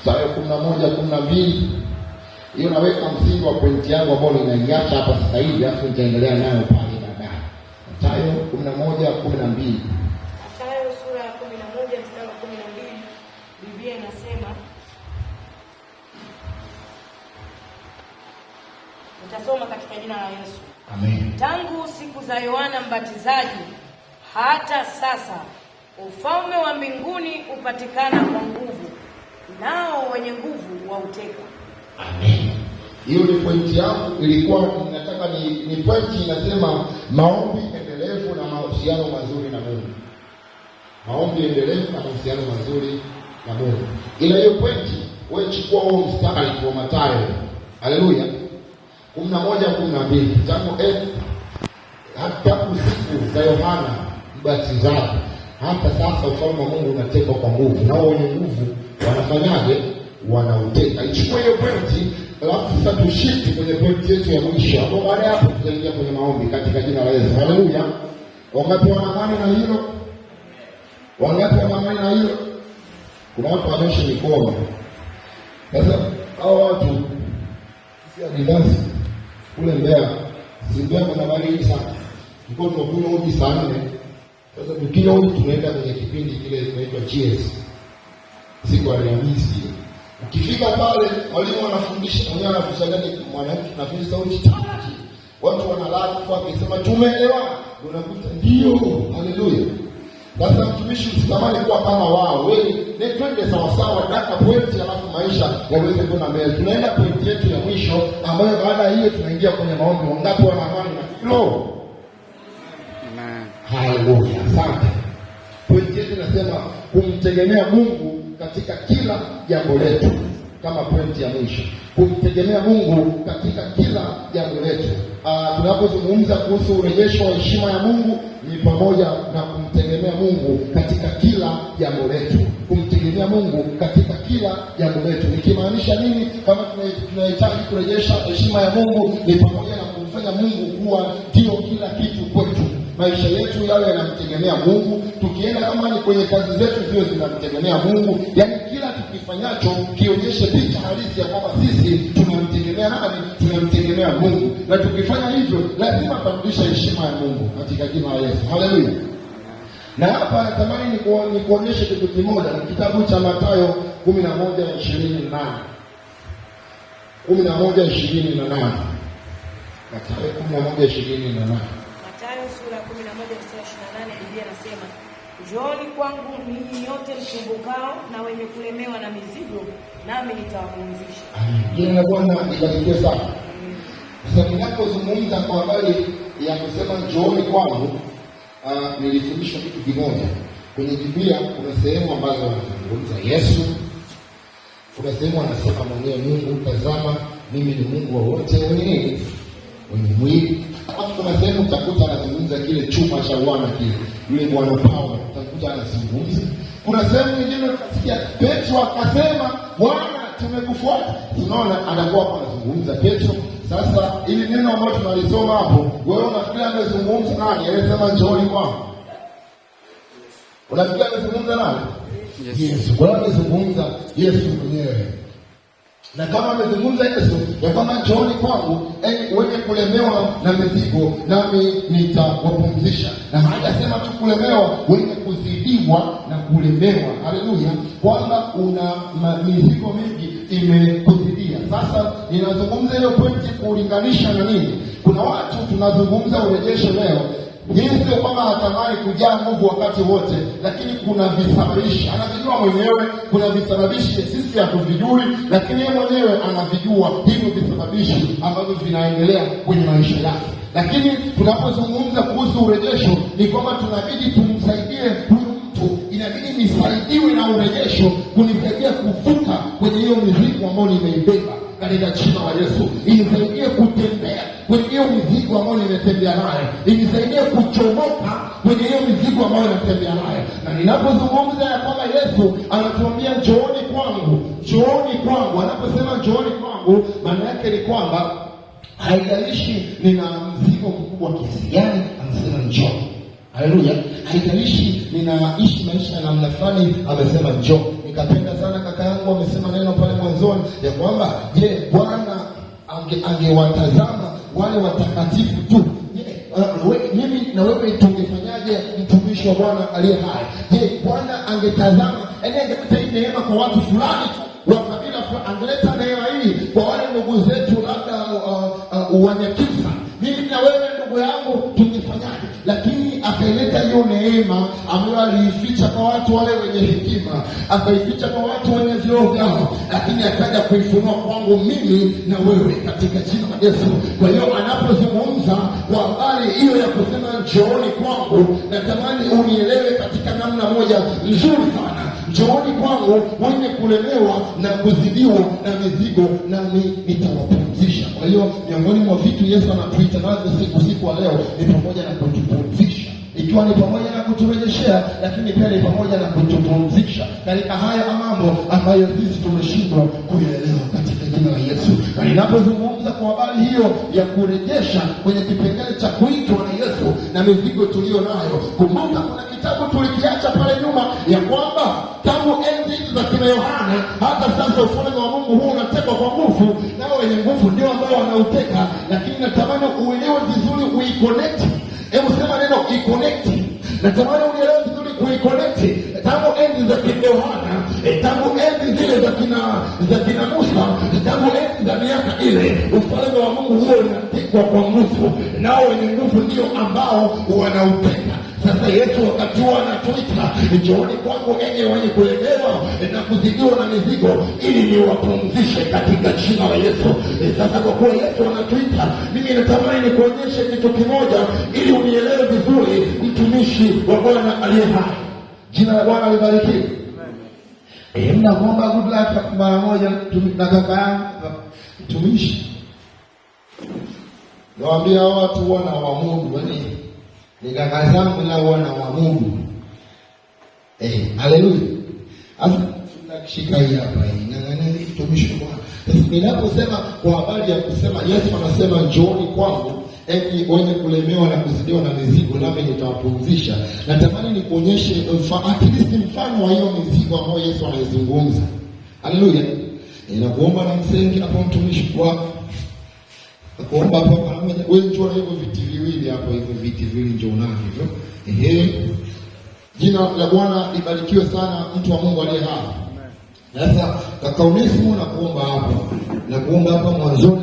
Mathayo 11:12. Hiyo naweka msingi wa pointi yangu ambayo ninaiacha hapa sasa hivi, alafu nitaendelea nayo pale baadaye. Mathayo 11:12. Mathayo sura ya 11 mstari wa 12. Biblia inasema, nitasoma katika jina la Yesu. Amen. Tangu siku za Yohana Mbatizaji hata sasa ufalme wa mbinguni upatikana kwa nguvu, nao wenye nguvu wauteka. Amen. Hiyo ni pointi yangu, ilikuwa ninataka ni pointi inasema maombi endelevu na mahusiano mazuri na Mungu. Maombi endelevu na mahusiano mazuri na Mungu. Ila hiyo pointi wewe chukua huo mstari wa Mathayo. Haleluya. 11:12. Hata siku za Yohana Mbatizaji hata sasa ufalme wa Mungu unatekwa kwa nguvu, nao wenye nguvu wanafanyaje? Wanauteka. Ichukue hiyo pointi, alafu sasa tushiti kwenye pointi yetu ya mwisho. Hapo baada ya hapo tutaingia kwenye maombi katika jina la Yesu. Haleluya. Wangapi wana amani na hilo? Wangapi wana amani na hilo? Kuna watu wanaosha mikono. Sasa hao watu si advance kule Mbeya. Mbeya kuna baridi sana. Tuko tunakunywa uji saa 4. Sasa tukinywa uji tunaenda kwenye kipindi kile kinaitwa Cheers. Siku ya Alhamisi. Ukifika pale walimu wanafundisha, mwenyewe anafundisha gani mwanamke anafundisha sauti tatu. Watu wanalala kwa kusema tumeelewa. Unakuta ndio. Haleluya. Sasa mtumishi usitamani kuwa kama wao. Wewe ni twende sawa sawa daka pointi, alafu maisha yaweze kwenda mbele. Tunaenda pointi yetu ya mwisho ambayo baada ya hiyo tunaingia kwenye maombi. Wangapi wana amani na hilo? Amen. Haleluya. Asante. Pointi yetu inasema kumtegemea Mungu katika kila jambo letu. Kama pointi ya mwisho, kumtegemea Mungu katika kila jambo letu. Tunapozungumza kuhusu urejesho wa heshima ya Mungu ni pamoja na kumtegemea Mungu katika kila jambo letu. Kumtegemea Mungu katika kila jambo letu nikimaanisha nini? Kama tunahitaji kurejesha heshima ya Mungu ni pamoja na kumfanya Mungu kuwa ndio kila kitu kwetu. Maisha yetu yawe yanamtegemea Mungu. Tukienda kama ni kwenye kazi zetu zio zinamtegemea Mungu. Yaani kila tukifanyacho kionyeshe picha halisi ya kwamba sisi tunamtegemea nani? Tunamtegemea Mungu. Na tukifanya hivyo lazima turudishe heshima ya Mungu katika jina la Yesu. Haleluya. Na hapa natamani ni kuonyeshe kitu kimoja na kitabu cha Mathayo 11:28. 11:28. Mathayo 11:28. Mathayo sura ya 11 mstari 28, Biblia inasema, njooni kwangu ninyi nyote msumbukao na wenye kulemewa na mizigo, nami nitawapumzisha. Jina la Bwana libarikiwe sana. Sasa ninapozungumza kwa habari ya kusema njooni kwangu, nilifundishwa kitu kimoja. Kwenye Biblia kuna sehemu ambazo anazungumza Yesu. Kuna sehemu anasema mwenyewe Mungu, tazama mimi ni Mungu wa wote wenye nini? Wenye mwili. Kuna sehemu utakuta anazungumza kile chuma cha Bwana kile. Yule Bwana Paulo utakuta anazungumza. Kuna sehemu nyingine utasikia Petro akasema, Bwana tumekufuata. Tunaona anakuwa hapa anazungumza Petro. Sasa ili neno ambalo tunalisoma hapo, wewe unafikiri amezungumza nani? Anasema njooni kwangu. Unafikiri amezungumza nani? Yesu. Kwa nini amezungumza Yesu mwenyewe? Na kama amezungumza Yesu ya kwamba njooni kwangu wenye kulemewa na mizigo nami nitawapumzisha. Na hajasema tu kulemewa, wenye kuzidiwa na kulemewa. Haleluya. Kwamba una mizigo mingi imekuzidia. Sasa ninazungumza hiyo pointi kulinganisha na nini? Kuna watu tunazungumza urejesho leo. Yesu kwamba hatamani kujaa nguvu wakati wote, lakini kuna visababishi anavijua mwenyewe. Kuna visababishi sisi hatuvijui, lakini yeye mwenyewe anavijua hivyo visababishi ambavyo vinaendelea kwenye maisha yake. Lakini tunapozungumza kuhusu urejesho ni kwamba tunabidi tumsaidie huyu mtu. Inabidi nisaidiwe na urejesho kunisaidia kuvuka kwenye hiyo mizigo ambayo nimeibeba katika jina la Yesu. Inisaidie kutembea kwenye hiyo mizigo ambayo nimetembea nayo. Inisaidie kuchomoka kwenye hiyo mizigo ambayo nimetembea nayo. Na ninapozungumza ya kwamba Yesu anatuambia njooni kwangu, njooni kwangu. Anaposema njooni kwangu, maana yake ni kwamba haijalishi nina mzigo mkubwa kiasi gani, anasema njoo. Haleluya. Haijalishi ninaishi maisha ya namna fulani, amesema njoo. Nikapenda sana kaka yangu amesema neno pale mwanzoni ya kwamba je, Bwana angewatazama wale watakatifu tu? Mimi na wewe tungefanyaje mtumishi wa Bwana aliye hai? Je, Bwana angetazama, yaani angeleta hii neema kwa watu fulani tu wa kabila fulani, angeleta neema hii kwa wale ndugu zetu labda Wanyakisa, mimi na wewe ndugu yangu tungefanyaje? Lakini akaileta hiyo neema ambayo aliificha kwa watu wale wenye hekima, akaificha kwa watu wenye vyeo vyao, lakini akaja kuifunua kwangu mimi na wewe katika jina la Yesu. Kwa hiyo anapozungumza kwa habari hiyo ya kusema njooni kwangu, natamani unielewe katika namna moja nzuri sana. Njooni kwangu wenye kulemewa na kuzidiwa na mizigo, nami nitawapumzisha. Kwa hiyo miongoni mwa vitu Yesu anatuita navyo siku wa leo ni pamoja na kutupumzisha, ikiwa ni pamoja na kuturejeshea, lakini pia ni pamoja na kutupumzisha katika haya mambo ambayo sisi tumeshindwa kuyaelewa katika jina la Yesu. Na ninapozungumza kwa habari hiyo ya kurejesha kwenye kipengele cha kuitwa na Yesu na mizigo tuliyo nayo, kumbuka kuna kitabu tulikiacha pale nyuma ya kwamba tangu enzi za kina Yohana hata sasa ufalme wa Mungu huu unatekwa kwa nguvu, nao wenye nguvu ndio ambao wanauteka. Lakini natamani uelewe vizuri, uiconnect. Hebu sema neno iconnect. Natamani uelewe vizuri kuiconnect. Tangu enzi za kina Yohana, tangu enzi zile za kina Musa, tangu enzi za miaka ile, ufalme wa Mungu huo unatekwa kwa nguvu, nao wenye nguvu ndio ambao wanauteka. Sasa Yesu wakati huo anatuita, njooni kwangu enyi wenye kulemewa na kuzidiwa na mizigo, ili niwapumzishe katika jina la Yesu. Sasa kwa kuwa Yesu anatuita, mimi natamani nikuonyeshe kitu kimoja ili unielewe vizuri, mtumishi wa Bwana aliye hai. Jina la Bwana libarikiwe. Mnaomba good luck mara moja na kaka yangu mtumishi. Nawaambia watu wana wa Mungu, yaani ni kaka zangu na wana wa Mungu. Haleluya. Sasa tunashika hii hapa hii. Ng'ang'ania mtumishi wa Bwana. Sasa ninaposema kwa habari ya kusema Yesu anasema njooni kwangu enyi wenye kulemewa na kuzidiwa na mizigo, nami nitawapumzisha. Natamani nikuonyeshe at least mfano wa hiyo mizigo ambayo Yesu anaizungumza. Haleluya. Ninakuomba na msengi hapo mtumishi wako. Nakuomba hapo pamoja. Wewe njoo na hivyo viti viwili hapo, hivyo viti viwili njoo navyo hivyo. Jina la Bwana libarikiwe sana, mtu wa Mungu aliye hai. Sasa kaka Onesimo nakuomba hapa mwanzoni